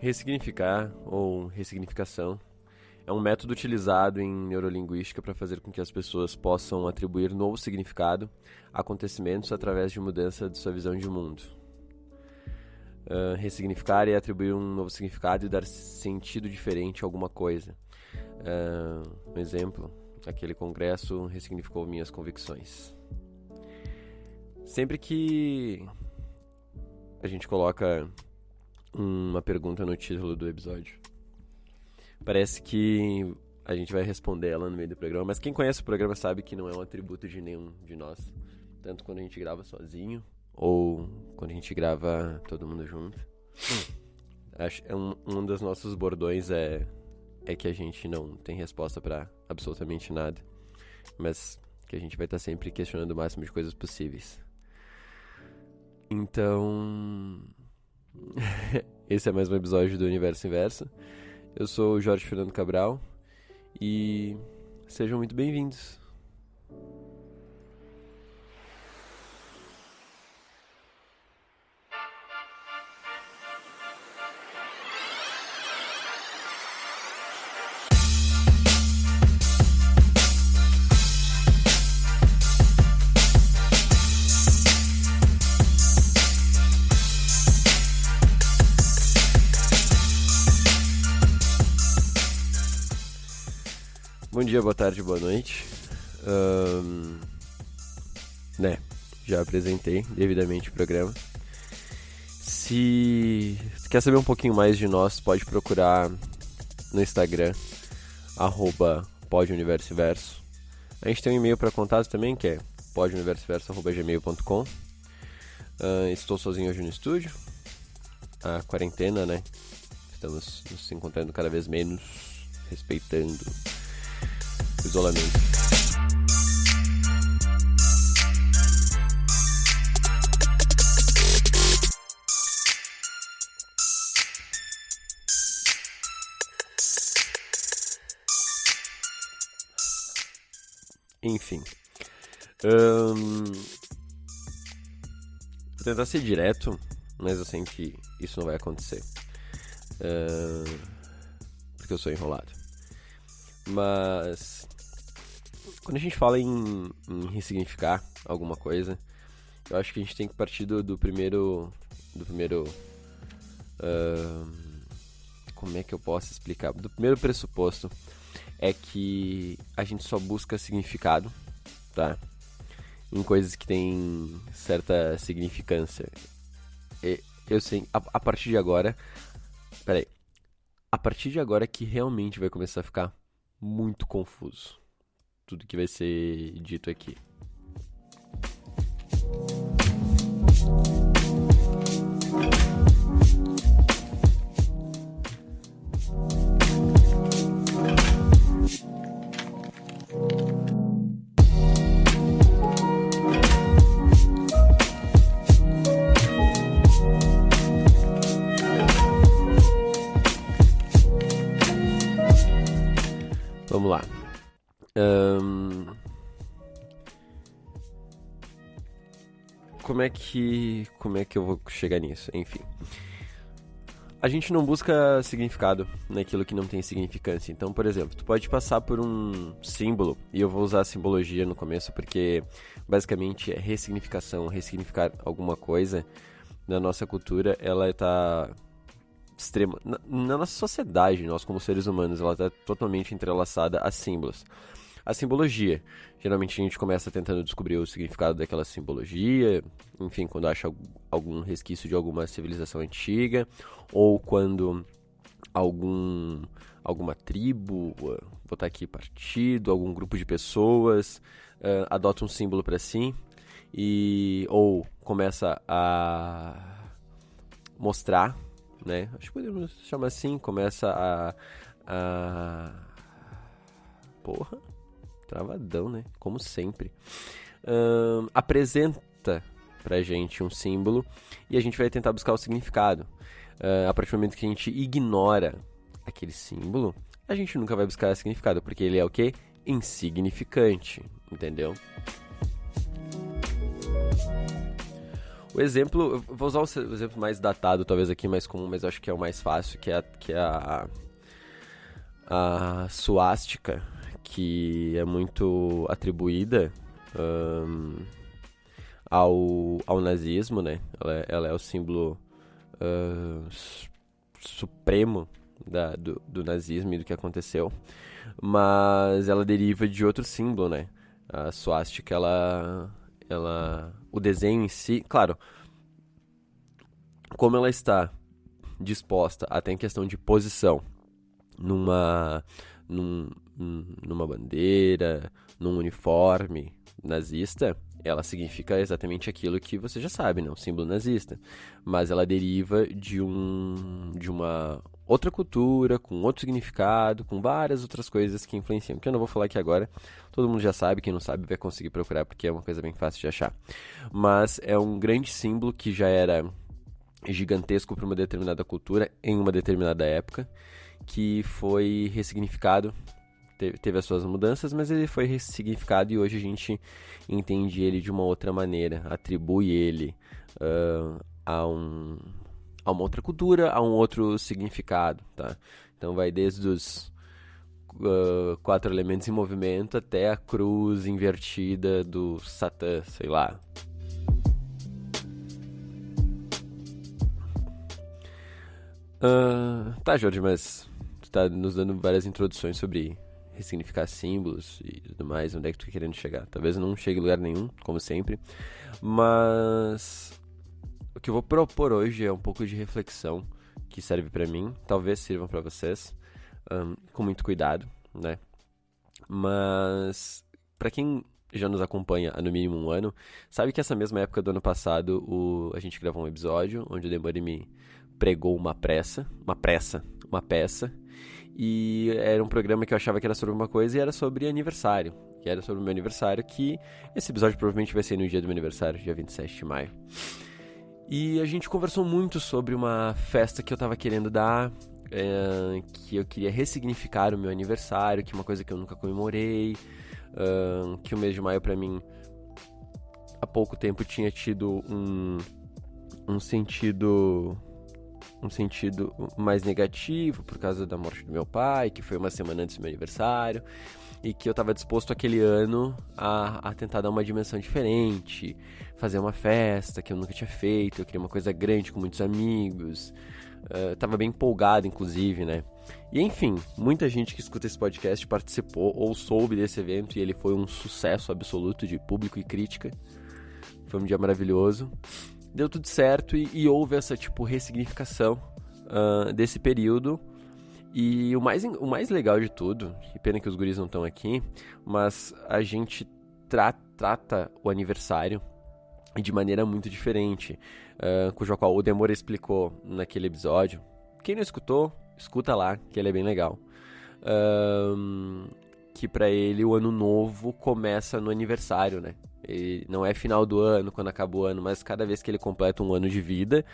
Ressignificar ou ressignificação é um método utilizado em neurolinguística para fazer com que as pessoas possam atribuir novo significado a acontecimentos através de mudança de sua visão de mundo. Ressignificar é atribuir um novo significado e dar sentido diferente a alguma coisa. Um exemplo, aquele congresso ressignificou minhas convicções. Sempre que a gente coloca uma pergunta no título do episódio, parece que a gente vai responder ela no meio do programa, mas quem conhece o programa sabe que não é um atributo de nenhum de nós, tanto quando a gente grava sozinho ou quando a gente grava todo mundo junto. Um dos nossos bordões é que a gente não tem resposta para absolutamente nada, mas que a gente vai estar sempre questionando o máximo de coisas possíveis. Então, esse é mais um episódio do Universo Inverso. Eu sou o Jorge Fernando Cabral e sejam muito bem-vindos. Bom dia, boa tarde, boa noite. Já apresentei devidamente o programa. Se quer saber um pouquinho mais de nós, pode procurar no Instagram, @poduniversoinverso. A gente tem um e-mail para contato também, que é poduniversoinverso@gmail.com. Estou sozinho hoje no estúdio. A quarentena, né? Estamos nos encontrando cada vez menos, respeitando o isolamento. Enfim. Vou tentar ser direto, mas eu sei que isso não vai acontecer. Porque eu sou enrolado. Mas quando a gente fala em ressignificar alguma coisa, eu acho que a gente tem que partir do primeiro como é que eu posso explicar? Do primeiro pressuposto é que a gente só busca significado, tá? Em coisas que têm certa significância. Eu sei, a partir de agora, a partir de agora que realmente vai começar a ficar muito confuso tudo que vai ser dito aqui. Vamos lá. Como é que eu vou chegar nisso? Enfim. A gente não busca significado naquilo que não tem significância. Então, por exemplo, tu pode passar por um símbolo, e eu vou usar a simbologia no começo porque basicamente é ressignificação, ressignificar alguma coisa. Na nossa cultura, ela está extrema. Na nossa sociedade, nós como seres humanos, ela está totalmente entrelaçada a símbolos. A simbologia, geralmente a gente começa tentando descobrir o significado daquela simbologia, enfim, quando acha algum resquício de alguma civilização antiga, ou quando alguma tribo, vou botar aqui partido, algum grupo de pessoas adota um símbolo para si, ou começa a mostrar, né? Acho que podemos chamar assim, começa Porra, travadão, né? Como sempre. Apresenta pra gente um símbolo e a gente vai tentar buscar o significado. A partir do momento que a gente ignora aquele símbolo, a gente nunca vai buscar significado, porque ele é o quê? Insignificante, entendeu? O exemplo, eu vou usar o exemplo mais datado, talvez aqui mais comum, mas eu acho que é o mais fácil, que é a suástica, que é muito atribuída ao nazismo, né? Ela é o símbolo supremo do nazismo e do que aconteceu, mas ela deriva de outro símbolo, né? A suástica, o desenho em si, claro, como ela está disposta até em questão de posição numa bandeira, num uniforme nazista, ela significa exatamente aquilo que você já sabe, né? Um símbolo nazista. Mas ela deriva de uma outra cultura, com outro significado, com várias outras coisas que influenciam. Que eu não vou falar aqui agora, todo mundo já sabe, quem não sabe vai conseguir procurar, porque é uma coisa bem fácil de achar. Mas é um grande símbolo que já era gigantesco para uma determinada cultura, em uma determinada época, que foi ressignificado, teve as suas mudanças, mas ele foi ressignificado e hoje a gente entende ele de uma outra maneira, atribui ele a uma outra cultura, a um outro significado, tá? Então vai desde os 4 elementos em movimento até a cruz invertida do Satã, sei lá. Tá, Jorge, mas tu tá nos dando várias introduções sobre ressignificar símbolos e tudo mais, onde é que tu tá querendo chegar. Talvez eu não chegue em lugar nenhum, como sempre, mas o que eu vou propor hoje é um pouco de reflexão que serve pra mim, talvez sirvam pra vocês, com muito cuidado, né? Mas pra quem já nos acompanha há no mínimo um ano, sabe que essa mesma época do ano passado a gente gravou um episódio onde o Demore me pregou uma peça, e era um programa que eu achava que era sobre uma coisa e era sobre aniversário, que era sobre o meu aniversário, que esse episódio provavelmente vai ser no dia do meu aniversário, dia 27 de maio. E a gente conversou muito sobre uma festa que eu tava querendo dar, que eu queria ressignificar o meu aniversário, que é uma coisa que eu nunca comemorei, que o mês de maio pra mim há pouco tempo tinha tido um sentido mais negativo por causa da morte do meu pai, que foi uma semana antes do meu aniversário, e que eu estava disposto aquele ano a tentar dar uma dimensão diferente, fazer uma festa que eu nunca tinha feito, eu queria uma coisa grande com muitos amigos, estava bem empolgado, inclusive, né? E enfim, muita gente que escuta esse podcast participou ou soube desse evento e ele foi um sucesso absoluto de público e crítica. Foi um dia maravilhoso. Deu tudo certo e houve essa, ressignificação desse período. E o mais legal de tudo, que pena que os guris não estão aqui, mas a gente trata o aniversário de maneira muito diferente, cujo qual o Demore explicou naquele episódio. Quem não escutou, escuta lá, que ele é bem legal. Que pra ele o ano novo começa no aniversário, né? Ele não é final do ano, quando acaba o ano, mas cada vez que ele completa um ano de vida,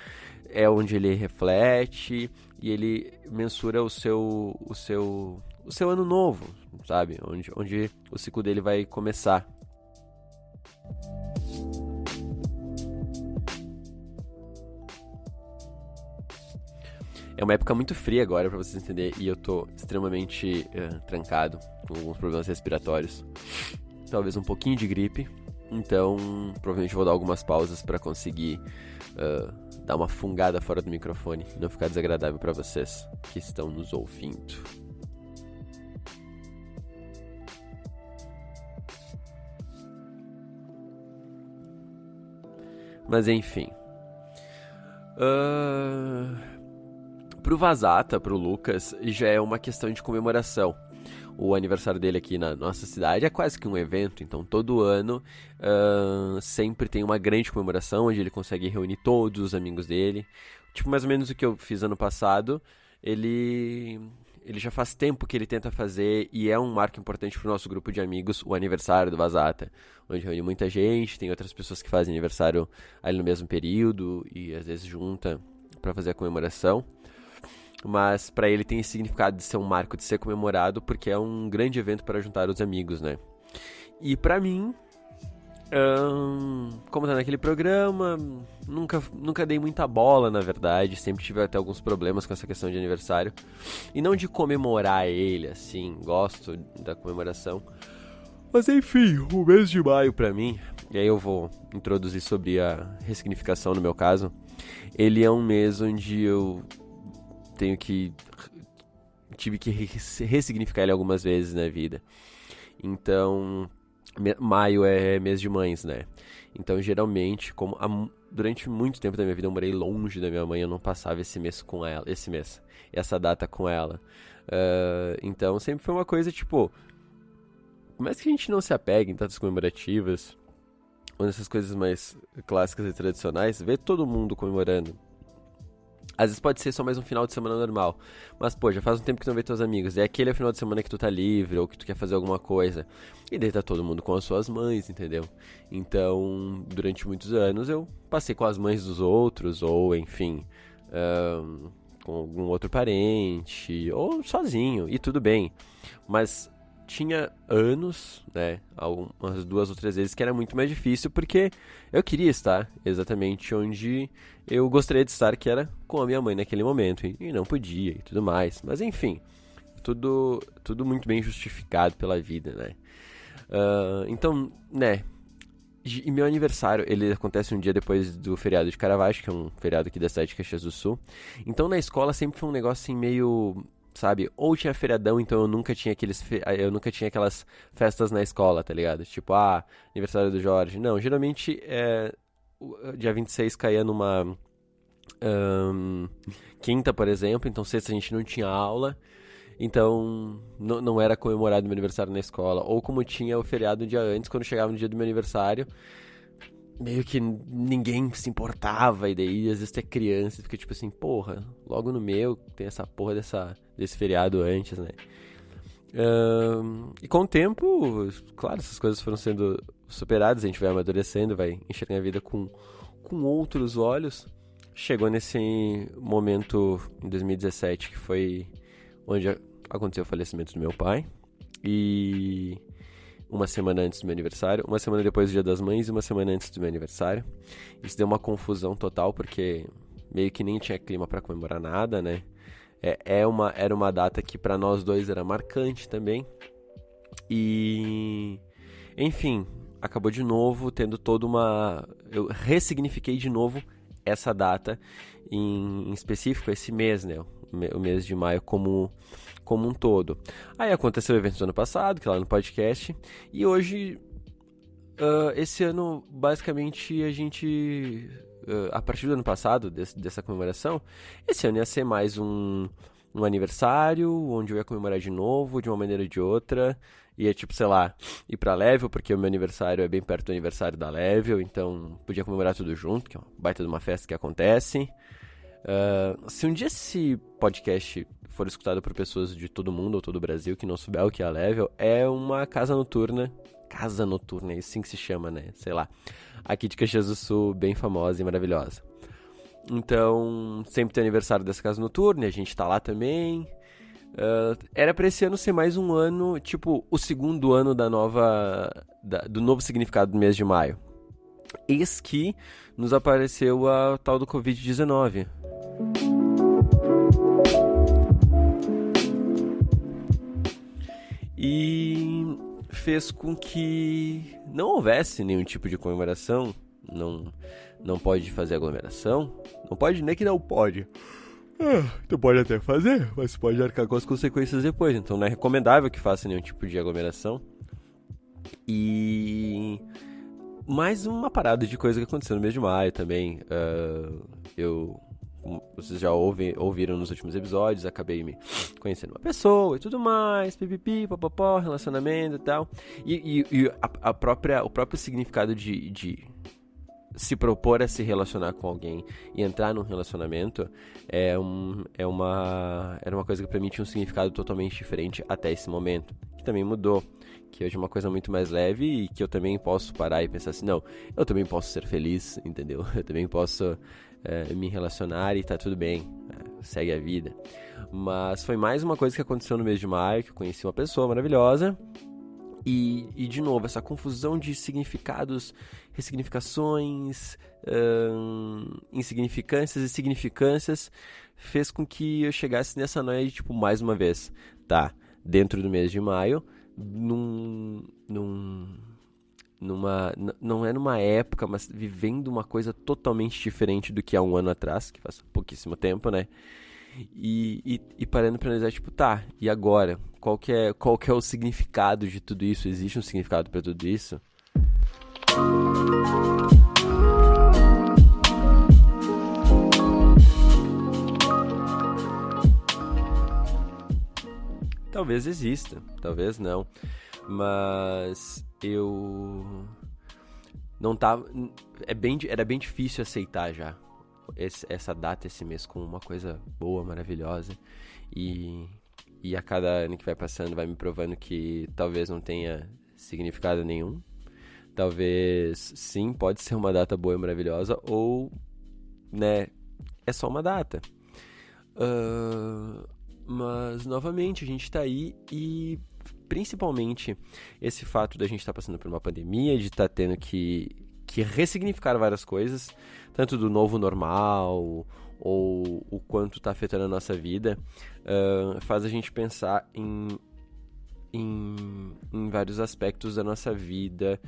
é onde ele reflete e ele mensura o seu ano novo, sabe? Onde o ciclo dele vai começar. É uma época muito fria agora, pra vocês entenderem, e eu tô extremamente trancado, com alguns problemas respiratórios. Talvez um pouquinho de gripe. Então, provavelmente vou dar algumas pausas para conseguir dar uma fungada fora do microfone e não ficar desagradável para vocês que estão nos ouvindo. Mas enfim. Pro Vazata, pro Lucas, já é uma questão de comemoração. O aniversário dele aqui na nossa cidade é quase que um evento, então todo ano sempre tem uma grande comemoração onde ele consegue reunir todos os amigos dele. Tipo, mais ou menos o que eu fiz ano passado, ele já faz tempo que ele tenta fazer e é um marco importante pro nosso grupo de amigos, o aniversário do Vazata, onde reúne muita gente, tem outras pessoas que fazem aniversário ali no mesmo período e às vezes junta pra fazer a comemoração. Mas pra ele tem esse significado de ser um marco, de ser comemorado, porque é um grande evento para juntar os amigos, né? E pra mim, Como tá naquele programa, nunca dei muita bola, na verdade. Sempre tive até alguns problemas com essa questão de aniversário. E não de comemorar ele, assim, gosto da comemoração. Mas enfim, o mês de maio pra mim, e aí eu vou introduzir sobre a ressignificação no meu caso. Ele é um mês onde eu tive que ressignificar ele algumas vezes na vida. Então, maio é mês de mães, né? Então, geralmente, durante muito tempo da minha vida eu morei longe da minha mãe, eu não passava essa data com ela. Então, sempre foi uma coisa, tipo, por mais que a gente não se apegue em datas comemorativas, ou nessas coisas mais clássicas e tradicionais, ver todo mundo comemorando. Às vezes pode ser só mais um final de semana normal. Mas, pô, já faz um tempo que tu não vê teus amigos. E aquele é o final de semana que tu tá livre, ou que tu quer fazer alguma coisa. E daí tá todo mundo com as suas mães, entendeu? Então, durante muitos anos eu passei com as mães dos outros, ou enfim, com algum outro parente, ou sozinho, e tudo bem. Mas tinha anos, né, umas 2 ou 3 vezes que era muito mais difícil, porque eu queria estar exatamente onde eu gostaria de estar, que era com a minha mãe naquele momento, e não podia e tudo mais. Mas enfim, tudo muito bem justificado pela vida, né. Então, né, e meu aniversário, ele acontece um dia depois do feriado de Caravaggio, que é um feriado aqui da cidade de Caxias do Sul. Então na escola sempre foi um negócio assim meio, sabe, ou tinha feriadão, então eu nunca tinha aquelas festas na escola, tá ligado? Tipo, aniversário do Jorge. Não, geralmente o dia 26 caía numa quinta, por exemplo, então sexta a gente não tinha aula, então não era comemorado meu aniversário na escola. Ou como tinha o feriado um dia antes, quando chegava no dia do meu aniversário, meio que ninguém se importava, e daí às vezes tu é criança e fica tipo assim, porra, logo no meu tem essa porra desse feriado antes, né? E com o tempo, claro, essas coisas foram sendo superadas, a gente vai amadurecendo, vai enxergando a vida com outros olhos. Chegou nesse momento em 2017, que foi onde aconteceu o falecimento do meu pai, e uma semana antes do meu aniversário, uma semana depois do Dia das Mães e uma semana antes do meu aniversário. Isso deu uma confusão total, porque meio que nem tinha clima pra comemorar nada, né? Era uma data que pra nós dois era marcante também. E, enfim, acabou de novo tendo toda uma... Eu ressignifiquei de novo essa data, em específico esse mês, né? O mês de maio como um todo. Aí aconteceu o evento do ano passado, que é lá no podcast, e hoje, esse ano, basicamente, a gente, a partir do ano passado, dessa comemoração, esse ano ia ser mais um aniversário, onde eu ia comemorar de novo, de uma maneira ou de outra. Ia, tipo, sei lá, ir pra Level, porque o meu aniversário é bem perto do aniversário da Level, então podia comemorar tudo junto, que é uma baita de uma festa que acontece. Se um dia esse podcast for escutado por pessoas de todo mundo ou todo o Brasil que não souber o que é a Level, é uma casa noturna, é assim que se chama, né? Sei lá, aqui de Caxias do Sul, bem famosa e maravilhosa. Então, sempre tem aniversário dessa casa noturna, e a gente tá lá também. Era pra esse ano ser mais um ano, tipo, o segundo ano do novo significado do mês de maio. Eis que nos apareceu a tal do Covid-19. E fez com que não houvesse nenhum tipo de comemoração. Não pode fazer aglomeração. Não pode, nem que não pode. Tu pode até fazer, mas pode arcar com as consequências depois. Então não é recomendável que faça nenhum tipo de aglomeração. E mais uma parada de coisa que aconteceu no mês de maio também. Vocês já ouviram nos últimos episódios, acabei me conhecendo uma pessoa e tudo mais, pipipi, papapó, relacionamento e tal. E o próprio significado de se propor a se relacionar com alguém e entrar num relacionamento era uma coisa que pra mim tinha um significado totalmente diferente até esse momento, que também mudou, que hoje é uma coisa muito mais leve e que eu também posso parar e pensar assim, não, eu também posso ser feliz, entendeu? Eu também posso me relacionar e tá tudo bem, segue a vida. Mas foi mais uma coisa que aconteceu no mês de maio, que eu conheci uma pessoa maravilhosa E de novo, essa confusão de significados, ressignificações, insignificâncias e significâncias fez com que eu chegasse nessa noia de, tipo, mais uma vez, tá, dentro do mês de maio, não é numa época, mas vivendo uma coisa totalmente diferente do que há um ano atrás, que faz pouquíssimo tempo, né? E parando pra analisar, tipo, tá, e agora? Qual que é o significado de tudo isso? Existe um significado pra tudo isso? Talvez exista, talvez não. Mas eu não tava. Era bem difícil aceitar já essa data, esse mês, como uma coisa boa, maravilhosa. E a cada ano que vai passando vai me provando que talvez não tenha significado nenhum. Talvez sim, pode ser uma data boa e maravilhosa, ou, né, é só uma data. Mas, novamente, a gente tá aí e, principalmente, esse fato da gente estar passando por uma pandemia, de estar tendo que ressignificar várias coisas, tanto do novo normal, ou o quanto está afetando a nossa vida, faz a gente pensar em vários aspectos da nossa vida,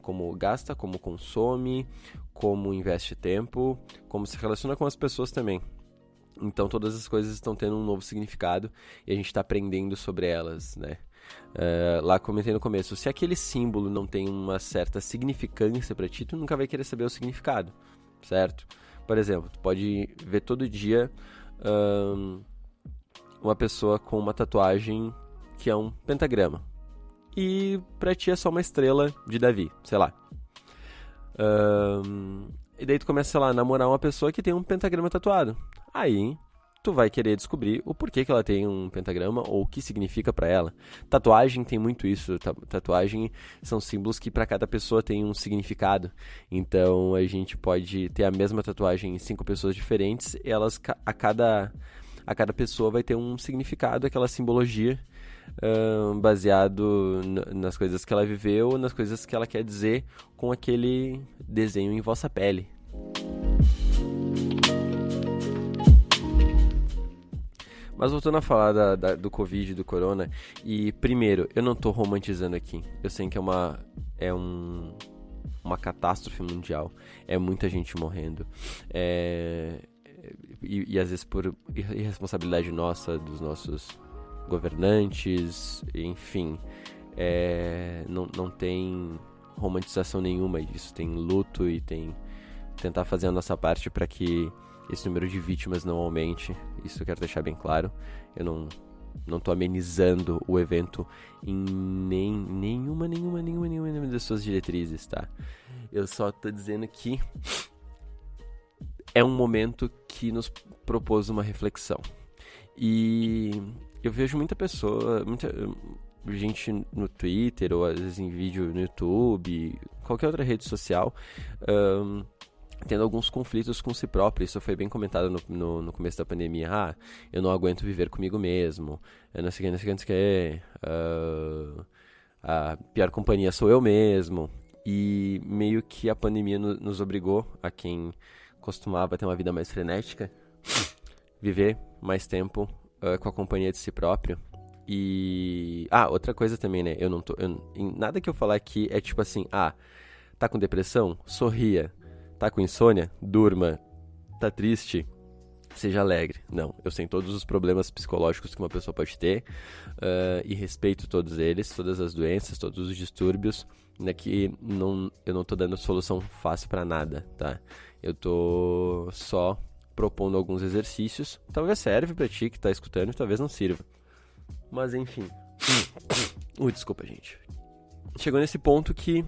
como gasta, como consome, como investe tempo, como se relaciona com as pessoas também. Então todas as coisas estão tendo um novo significado e a gente está aprendendo sobre elas, né? Lá comentei no começo, se aquele símbolo não tem uma certa significância para ti, tu nunca vai querer saber o significado, certo? Por exemplo, tu pode ver todo dia uma pessoa com uma tatuagem que é um pentagrama. E pra ti é só uma estrela de Davi, sei lá. E daí tu começa, sei lá, a namorar uma pessoa que tem um pentagrama tatuado. Aí tu vai querer descobrir o porquê que ela tem um pentagrama ou o que significa pra ela. Tatuagem tem muito isso. Tatuagem são símbolos que pra cada pessoa tem um significado. Então a gente pode ter a mesma tatuagem em 5 pessoas diferentes e elas, a cada pessoa vai ter um significado, aquela simbologia, baseado nas coisas que ela viveu, nas coisas que ela quer dizer com aquele desenho em vossa pele. Mas voltando a falar do Covid, do Corona, e primeiro, eu não tô romantizando aqui. Eu sei que uma catástrofe mundial, é muita gente morrendo, e às vezes por irresponsabilidade nossa, dos nossos governantes, enfim, não tem romantização nenhuma disso, tem luto e tem tentar fazer a nossa parte para que esse número de vítimas não aumente. Isso eu quero deixar bem claro. Eu não tô amenizando o evento em nenhuma das suas diretrizes, tá? Eu só tô dizendo que é um momento que nos propôs uma reflexão. E eu vejo muita gente no Twitter, ou às vezes em vídeo no YouTube, qualquer outra rede social, tendo alguns conflitos com si próprio. Isso foi bem comentado no começo da pandemia. Eu não aguento viver comigo mesmo, eu não sei o que, a pior companhia sou eu mesmo. E meio que a pandemia nos obrigou, a quem costumava ter uma vida mais frenética, viver mais tempo com a companhia de si próprio. E outra coisa também, né? Nada que eu falar aqui é tipo assim, tá com depressão? Sorria. Tá com insônia? Durma. Tá triste? Seja alegre. Não, eu sei todos os problemas psicológicos que uma pessoa pode ter, e respeito todos eles, todas as doenças, todos os distúrbios, né, que eu não tô dando solução fácil pra nada, tá? Eu tô só propondo alguns exercícios. Talvez serve pra ti que tá escutando, talvez não sirva. Mas enfim. Desculpa, gente. Chegou nesse ponto que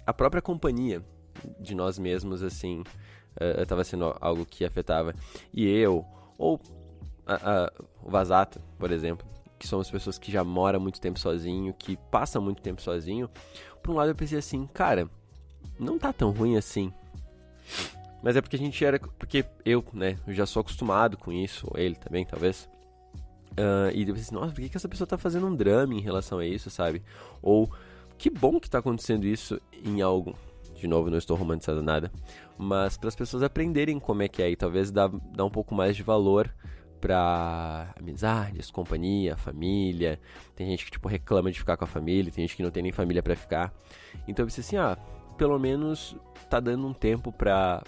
a própria companhia de nós mesmos, assim, estava sendo algo que afetava. E eu, ou o Vazata, por exemplo, que somos pessoas que já moram muito tempo sozinho, que passam muito tempo sozinho, por um lado eu pensei assim, cara, não tá tão ruim assim. Mas é porque porque eu, né, eu já sou acostumado com isso, ou ele também, talvez. E eu pensei, nossa, por que essa pessoa tá fazendo um drama em relação a isso, sabe? Ou, que bom que tá acontecendo isso em algo. De novo, não estou romantizando nada. Mas para as pessoas aprenderem como é que é. E talvez dar um pouco mais de valor pra amizades, companhia, família. Tem gente que, tipo, reclama de ficar com a família. Tem gente que não tem nem família pra ficar. Então eu pensei assim, pelo menos tá dando um tempo para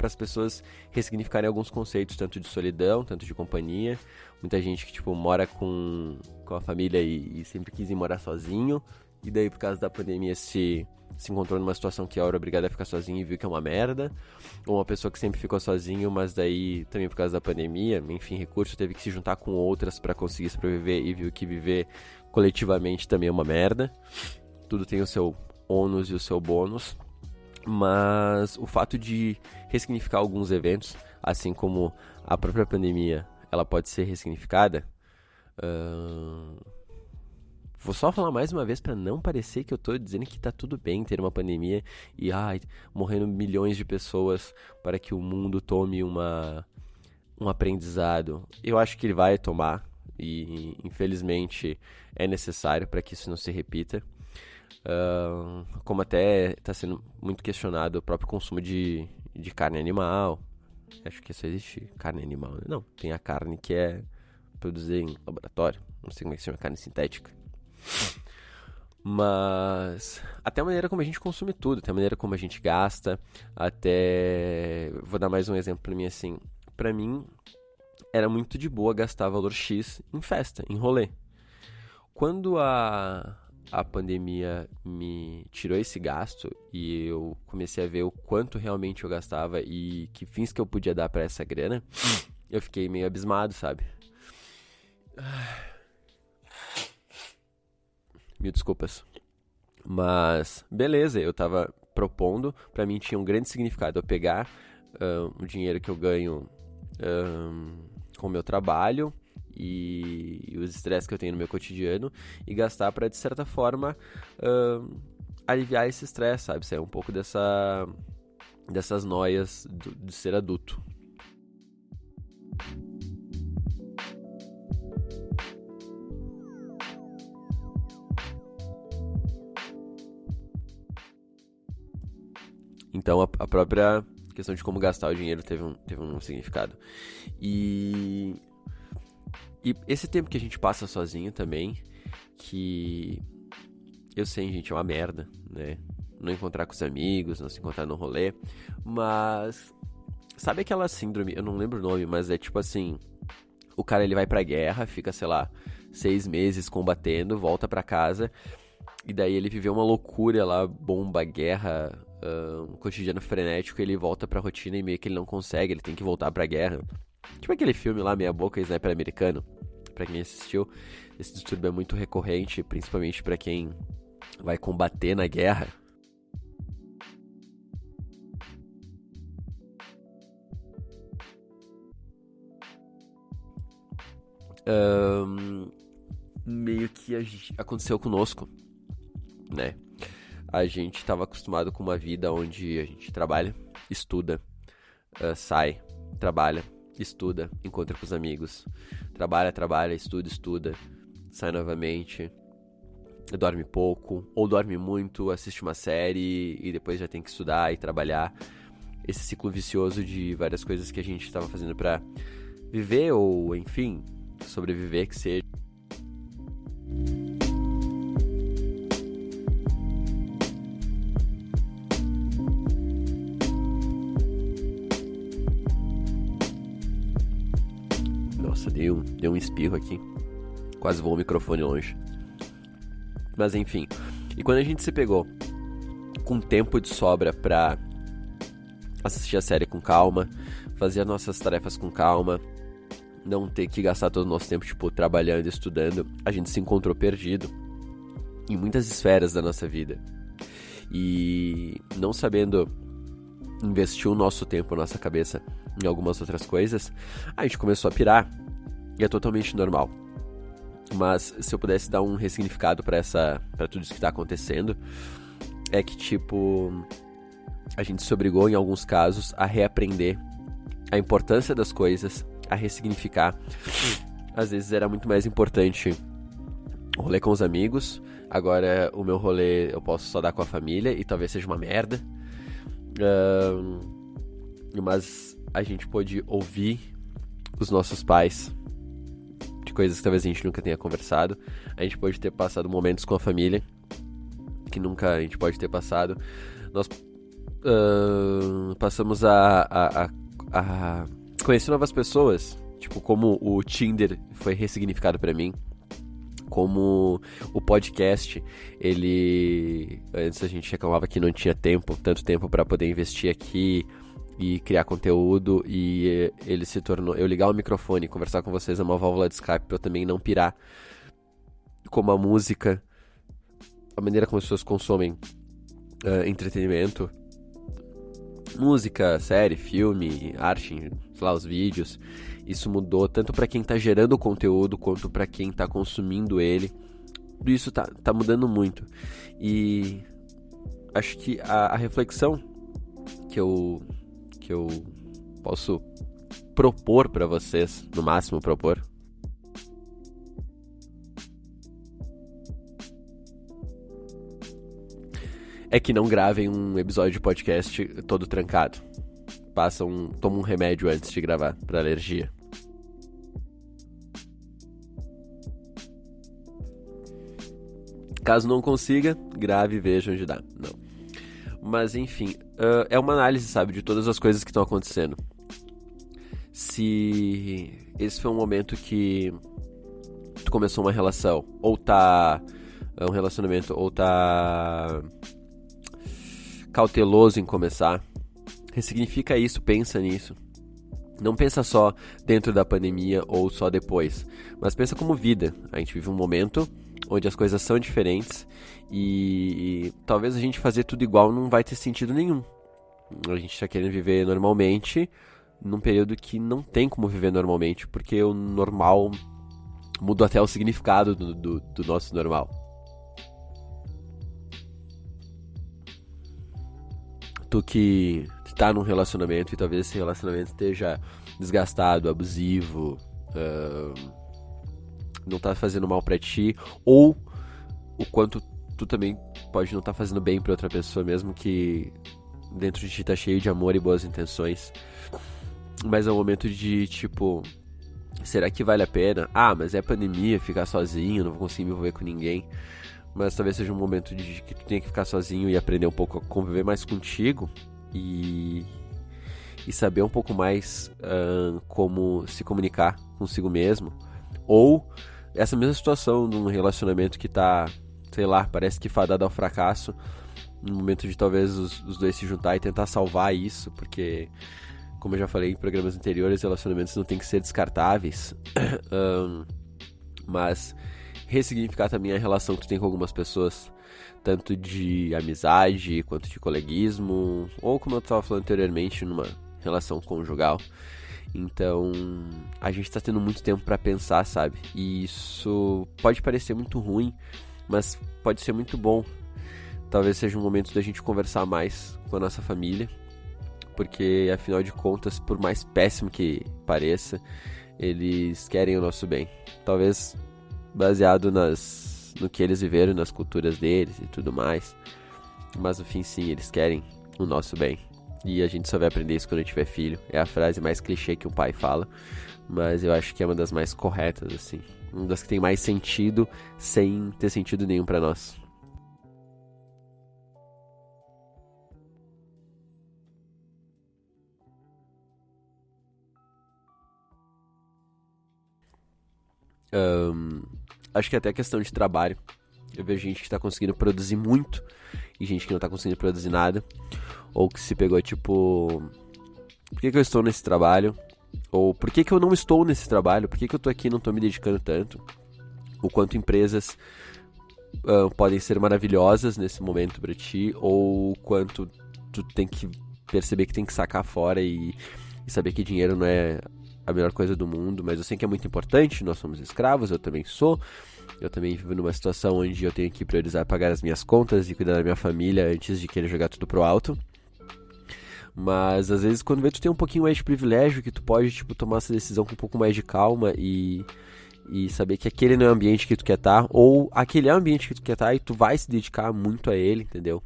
as pessoas ressignificarem alguns conceitos, tanto de solidão, tanto de companhia. Muita gente que, tipo, mora com a família e sempre quis ir morar sozinho. E daí, por causa da pandemia, se encontrou numa situação que era obrigada a ficar sozinho e viu que é uma merda. Ou uma pessoa que sempre ficou sozinho, mas daí, também por causa da pandemia, enfim, recurso, teve que se juntar com outras para conseguir sobreviver e viu que viver coletivamente também é uma merda. Tudo tem o seu ônus e o seu bônus. Mas o fato de ressignificar alguns eventos, assim como a própria pandemia, ela pode ser ressignificada. Vou só falar mais uma vez para não parecer que eu tô dizendo que tá tudo bem ter uma pandemia e morrendo milhões de pessoas para que o mundo tome um aprendizado. Eu acho que ele vai tomar e infelizmente é necessário para que isso não se repita. Como até está sendo muito questionado o próprio consumo de carne animal. Acho que só existe carne animal, né? Não, tem a carne que é produzida em laboratório. Não sei como é que se chama, carne sintética. Mas até a maneira como a gente consome tudo, até a maneira como a gente gasta. Vou dar mais um exemplo pra mim assim. Pra mim era muito de boa gastar valor X em festa, em rolê. Quando a pandemia me tirou esse gasto e eu comecei a ver o quanto realmente eu gastava e que fins que eu podia dar pra essa grana, eu fiquei meio abismado, sabe? Mil desculpas. Mas, beleza, eu tava propondo, pra mim tinha um grande significado eu pegar o dinheiro que eu ganho com o meu trabalho e os estresses que eu tenho no meu cotidiano e gastar pra, de certa forma, aliviar esse estresse, sabe? Sair um pouco dessas noias de ser adulto. Então a própria questão de como gastar o dinheiro teve um significado. E esse tempo que a gente passa sozinho também, que eu sei, gente, é uma merda, né? Não encontrar com os amigos, não se encontrar no rolê, mas sabe aquela síndrome, eu não lembro o nome, mas é tipo assim, o cara ele vai pra guerra, fica, sei lá, 6 meses combatendo, volta pra casa, e daí ele viveu uma loucura lá, bomba, guerra, um cotidiano frenético, ele volta pra rotina e meio que ele não consegue, ele tem que voltar pra guerra. Tipo aquele filme lá, Meia Boca, Sniper Americano. Pra quem assistiu, esse distúrbio é muito recorrente, principalmente pra quem vai combater na guerra. Meio que aconteceu conosco, né? A gente estava acostumado com uma vida onde a gente trabalha, estuda, sai, trabalha, estuda, encontra com os amigos, trabalha, estuda, sai novamente, dorme pouco, ou dorme muito, assiste uma série e depois já tem que estudar e trabalhar. Esse ciclo vicioso de várias coisas que a gente estava fazendo para viver ou, enfim, sobreviver, que seja. Nossa, deu um espirro aqui. Quase voou o microfone longe. Mas enfim. E quando a gente se pegou com tempo de sobra pra assistir a série com calma, fazer as nossas tarefas com calma, não ter que gastar todo o nosso tempo, tipo, trabalhando, estudando, a gente se encontrou perdido em muitas esferas da nossa vida. E não sabendo investir o nosso tempo, a nossa cabeça em algumas outras coisas, a gente começou a pirar. E é totalmente normal. Mas se eu pudesse dar um ressignificado pra tudo isso que tá acontecendo, é que, tipo, a gente se obrigou, em alguns casos, a reaprender a importância das coisas, a ressignificar às vezes era muito mais importante o rolê com os amigos. Agora o meu rolê eu posso só dar com a família e talvez seja uma merda. Mas a gente pôde ouvir os nossos pais de coisas que talvez a gente nunca tenha conversado. A gente pode ter passado momentos com a família que nunca a gente pode ter passado. Nós passamos a conhecer novas pessoas, tipo como o Tinder foi ressignificado pra mim, como o podcast, ele antes a gente reclamava que não tinha tanto tempo pra poder investir aqui e criar conteúdo, e ele se tornou, eu ligar o microfone e conversar com vocês é uma válvula de escape pra eu também não pirar, como a música, a maneira como as pessoas consomem entretenimento, música, série, filme, arte, sei lá, os vídeos. Isso mudou tanto pra quem tá gerando o conteúdo quanto pra quem tá consumindo ele. Tudo isso tá mudando muito. E acho que a reflexão que eu posso propor pra vocês, no máximo propor, é que não gravem um episódio de podcast todo trancado. Toma um remédio antes de gravar pra alergia. Caso não consiga, grave e veja onde dá. Não. Mas enfim, é uma análise, sabe, de todas as coisas que estão acontecendo. Se esse foi um momento que tu começou uma relação, ou tá um relacionamento, ou tá cauteloso em começar, ressignifica isso, pensa nisso. Não pensa só dentro da pandemia ou só depois, mas pensa como vida. A gente vive um momento onde as coisas são diferentes e talvez a gente fazer tudo igual não vai ter sentido nenhum. A gente tá querendo viver normalmente num período que não tem como viver normalmente, porque o normal mudou até o significado do nosso normal. Tu que tá num relacionamento e talvez esse relacionamento esteja desgastado, abusivo, não tá fazendo mal pra ti, ou o quanto tu também pode não tá fazendo bem pra outra pessoa, mesmo que dentro de ti tá cheio de amor e boas intenções. Mas é um momento de tipo, será que vale a pena? Ah, mas é pandemia, ficar sozinho, não vou conseguir me envolver com ninguém. Mas talvez seja um momento de que tu tenha que ficar sozinho e aprender um pouco a conviver mais contigo e saber um pouco mais como se comunicar consigo mesmo. Ou essa mesma situação num relacionamento que tá, sei lá, parece que fadado ao fracasso, no momento de talvez os dois se juntar e tentar salvar isso, porque, como eu já falei em programas anteriores, relacionamentos não tem que ser descartáveis, mas ressignificar também a relação que tu tem com algumas pessoas, tanto de amizade quanto de coleguismo, ou como eu estava falando anteriormente, numa relação conjugal. Então, a gente tá tendo muito tempo pra pensar, sabe? E isso pode parecer muito ruim, mas pode ser muito bom. Talvez seja um momento da gente conversar mais com a nossa família, porque, afinal de contas, por mais péssimo que pareça, eles querem o nosso bem. Talvez baseado no que eles viveram, nas culturas deles e tudo mais. Mas no fim, sim, eles querem o nosso bem. E a gente só vai aprender isso quando a gente tiver filho. É a frase mais clichê que um pai fala, mas eu acho que é uma das mais corretas, assim. Uma das que tem mais sentido, sem ter sentido nenhum pra nós. Acho que até questão de trabalho. Eu vejo gente que tá conseguindo produzir muito e gente que não tá conseguindo produzir nada. Ou que se pegou tipo, por que eu estou nesse trabalho? Ou por que eu não estou nesse trabalho? Por que eu tô aqui e não tô me dedicando tanto? O quanto empresas podem ser maravilhosas nesse momento pra ti, ou quanto tu tem que perceber que tem que sacar fora e saber que dinheiro não é a melhor coisa do mundo, mas eu sei que é muito importante, nós somos escravos, eu também sou. Eu também vivo numa situação onde eu tenho que priorizar pagar as minhas contas e cuidar da minha família antes de querer jogar tudo pro alto. Mas às vezes quando vê tu tem um pouquinho mais de privilégio, que tu pode tipo tomar essa decisão com um pouco mais de calma e e saber que aquele não é o ambiente que tu quer estar, ou aquele é o ambiente que tu quer estar e tu vai se dedicar muito a ele, entendeu?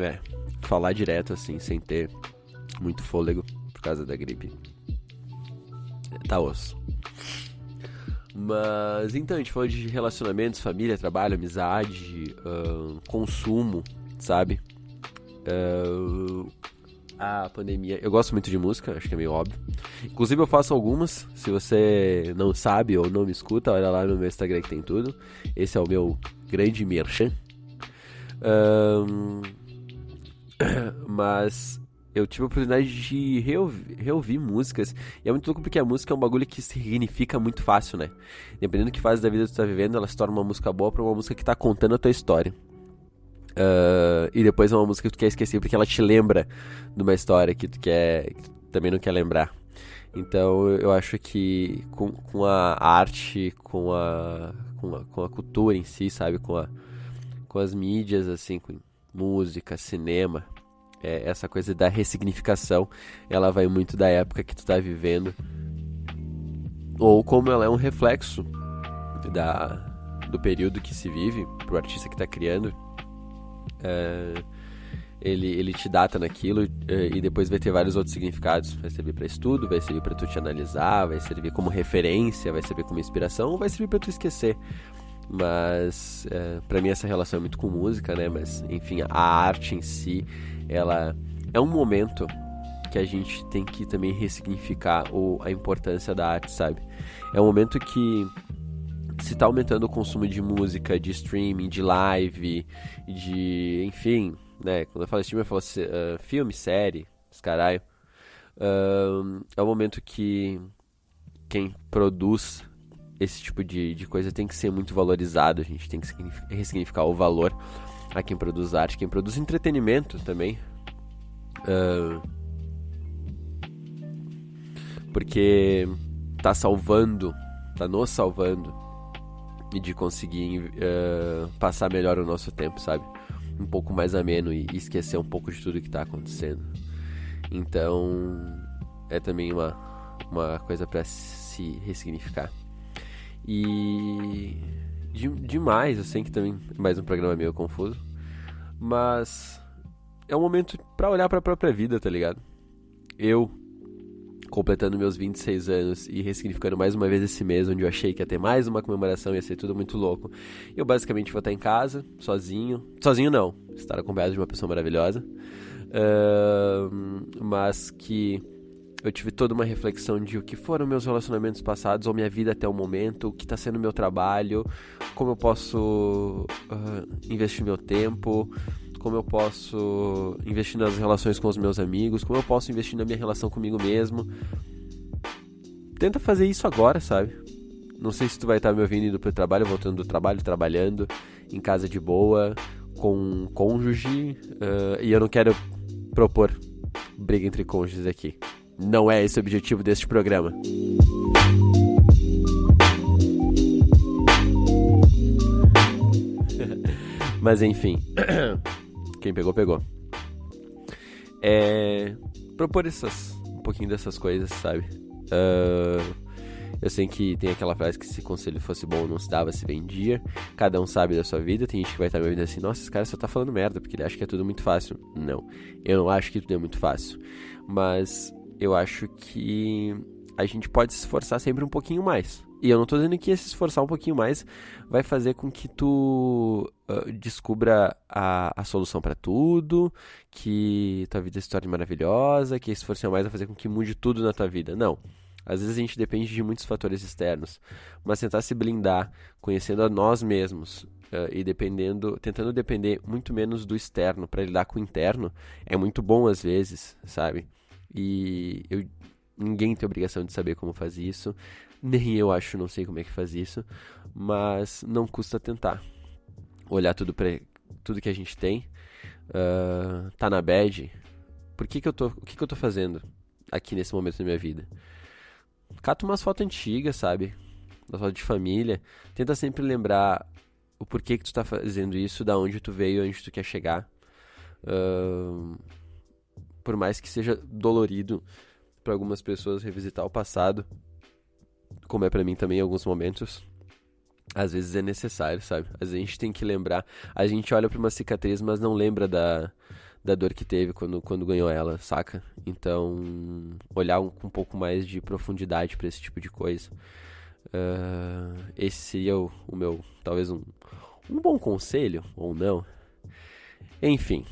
É, falar direto assim, sem ter muito fôlego por causa da gripe. Tá osso. Mas então, a gente falou de relacionamentos, família, trabalho, amizade, consumo, sabe? A pandemia. Eu gosto muito de música, acho que é meio óbvio. Inclusive eu faço algumas. Se você não sabe ou não me escuta, olha lá no meu Instagram que tem tudo. Esse é o meu grande merchan. Mas eu tive a oportunidade de reouvir músicas. E é muito louco porque a música é um bagulho que se significa muito fácil, né? Dependendo do que fase da vida tu tá vivendo, ela se torna uma música boa pra uma música que tá contando a tua história. E depois é uma música que tu quer esquecer porque ela te lembra de uma história que tu também não quer lembrar. Então eu acho que com a arte, com a cultura em si, sabe? Com as mídias, assim, com música, cinema, essa coisa da ressignificação, ela vai muito da época que tu tá vivendo, ou como ela é um reflexo do período que se vive pro artista que tá criando. Ele te data naquilo, e depois vai ter vários outros significados. Vai servir pra estudo, vai servir pra tu te analisar, vai servir como referência, vai servir como inspiração, ou vai servir pra tu esquecer. Mas pra mim essa relação é muito com música, né? Mas enfim, a arte em si, ela é um momento que a gente tem que também ressignificar a importância da arte, sabe? É um momento que se tá aumentando o consumo de música, de streaming, de live, enfim, né? Quando eu falo streaming, eu falo filme, série, os caralho. É um momento que quem produz esse tipo de coisa tem que ser muito valorizado. A gente tem que ressignificar o valor a quem produz arte, quem produz entretenimento também. Porque tá nos salvando e de conseguir passar melhor o nosso tempo, sabe? Um pouco mais ameno e esquecer um pouco de tudo que tá acontecendo. Então é também uma coisa pra se ressignificar. E demais, eu sei que também é mais um programa meio confuso, mas é um momento pra olhar pra própria vida, tá ligado? Eu, completando meus 26 anos e ressignificando mais uma vez esse mês, onde eu achei que ia ter mais uma comemoração, ia ser tudo muito louco. Eu basicamente vou estar em casa, sozinho não, estar acompanhado de uma pessoa maravilhosa, mas que eu tive toda uma reflexão de o que foram meus relacionamentos passados, ou minha vida até o momento, o que está sendo meu trabalho, como eu posso investir meu tempo, como eu posso investir nas relações com os meus amigos, como eu posso investir na minha relação comigo mesmo. Tenta fazer isso agora, sabe? Não sei se tu vai estar me ouvindo indo pro trabalho, voltando do trabalho, trabalhando, em casa de boa, com um cônjuge, e eu não quero propor briga entre cônjuges aqui. Não é esse o objetivo deste programa. Mas enfim, quem pegou, pegou. Propor um pouquinho dessas coisas, sabe? Eu sei que tem aquela frase que se conselho fosse bom não se dava, se vendia. Cada um sabe da sua vida. Tem gente que vai estar me ouvindo assim: nossa, esse cara só tá falando merda porque ele acha que é tudo muito fácil. Não, eu não acho que tudo é muito fácil, mas eu acho que a gente pode se esforçar sempre um pouquinho mais. E eu não tô dizendo que se esforçar um pouquinho mais vai fazer com que tu descubra a solução pra tudo, que tua vida se torne maravilhosa, que esforçar mais vai fazer com que mude tudo na tua vida. Não. Às vezes a gente depende de muitos fatores externos, mas tentar se blindar, conhecendo a nós mesmos e tentando depender muito menos do externo para lidar com o interno, é muito bom às vezes, sabe? E ninguém tem obrigação de saber como fazer isso, nem eu acho, não sei como é que faz isso, mas não custa tentar. Olhar tudo que a gente tem, tá na bad, o que que eu tô fazendo? aqui nesse momento da minha vida. Cata umas fotos antigas, sabe? Umas fotos de família. Tenta sempre lembrar o porquê que tu tá fazendo isso, da onde tu veio, onde tu quer chegar. Por mais que seja dolorido para algumas pessoas revisitar o passado, como é pra mim também em alguns momentos, às vezes é necessário, sabe? Às vezes a gente tem que lembrar. A gente olha pra uma cicatriz, mas não lembra da dor que teve quando ganhou ela, saca? Então, olhar com um pouco mais de profundidade pra esse tipo de coisa. Esse seria o meu, talvez um bom conselho, ou não. Enfim.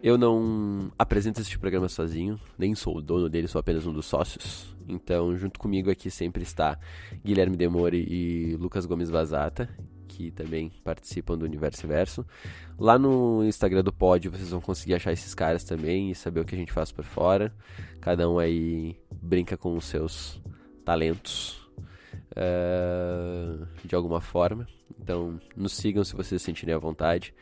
Eu não apresento este programa sozinho, nem sou o dono dele, sou apenas um dos sócios. Então, junto comigo aqui sempre está Guilherme Demore e Lucas Gomes Vazata, que também participam do Universo Verso. Lá no Instagram do Pod vocês vão conseguir achar esses caras também e saber o que a gente faz por fora. Cada um aí brinca com os seus talentos de alguma forma. Então, nos sigam se vocês se sentirem à vontade.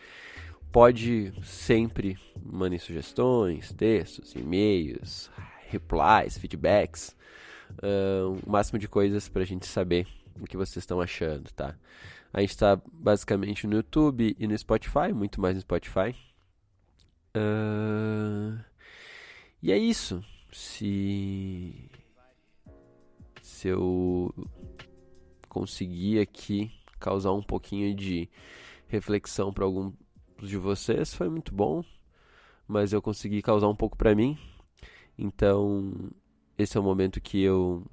Pode sempre mandem sugestões, textos, e-mails, replies, feedbacks, o máximo de coisas pra gente saber o que vocês estão achando, tá? A gente tá basicamente no YouTube e no Spotify, muito mais no Spotify. E é isso. Se eu conseguir aqui causar um pouquinho de reflexão para algum de vocês, foi muito bom, mas eu consegui causar um pouco pra mim. Então esse é o momento que eu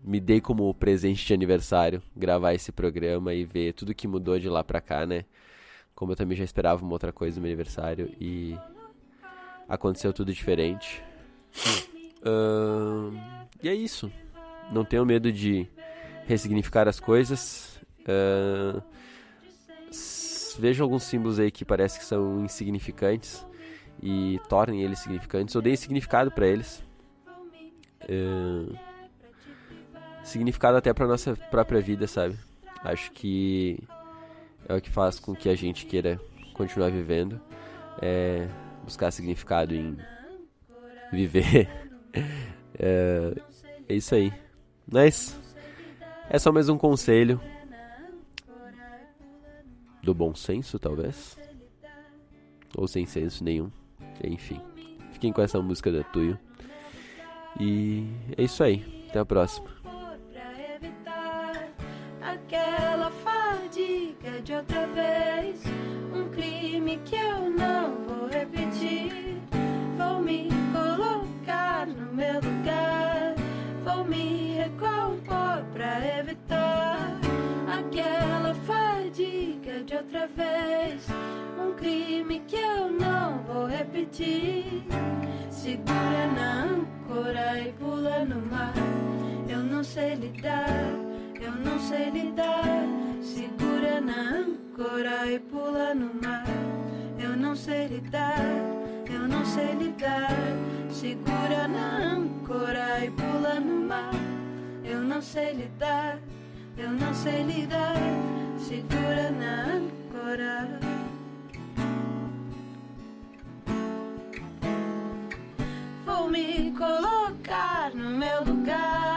me dei como presente de aniversário, gravar esse programa e ver tudo que mudou de lá pra cá, né? Como eu também já esperava uma outra coisa no meu aniversário e aconteceu tudo diferente. E é isso. Não tenho medo de ressignificar as coisas. Vejo alguns símbolos aí que parece que são insignificantes e tornem eles significantes, ou deem significado pra eles. Significado até pra nossa própria vida, sabe? Acho que é o que faz com que a gente queira continuar vivendo, buscar significado em viver. É isso aí. Mas é só mais um conselho do bom senso, talvez, ou sem senso nenhum. Enfim, fiquem com essa música da Tuyo. E é isso aí, até a próxima. Aquela fadiga de outra vez, um crime que eu não vou repetir. Vou me colocar no meu lugar, vou me recompor pra evitar aquela fadiga de outra vez, um crime que eu não vou repetir. Segura na âncora e pula no mar. Eu não sei lidar, eu não sei lidar. Segura na âncora e pula no mar. Eu não sei lidar, eu não sei lidar. Segura na âncora e pula no mar. Eu não sei lidar, eu não sei lidar. Segura na âncora. Vou me colocar no meu lugar.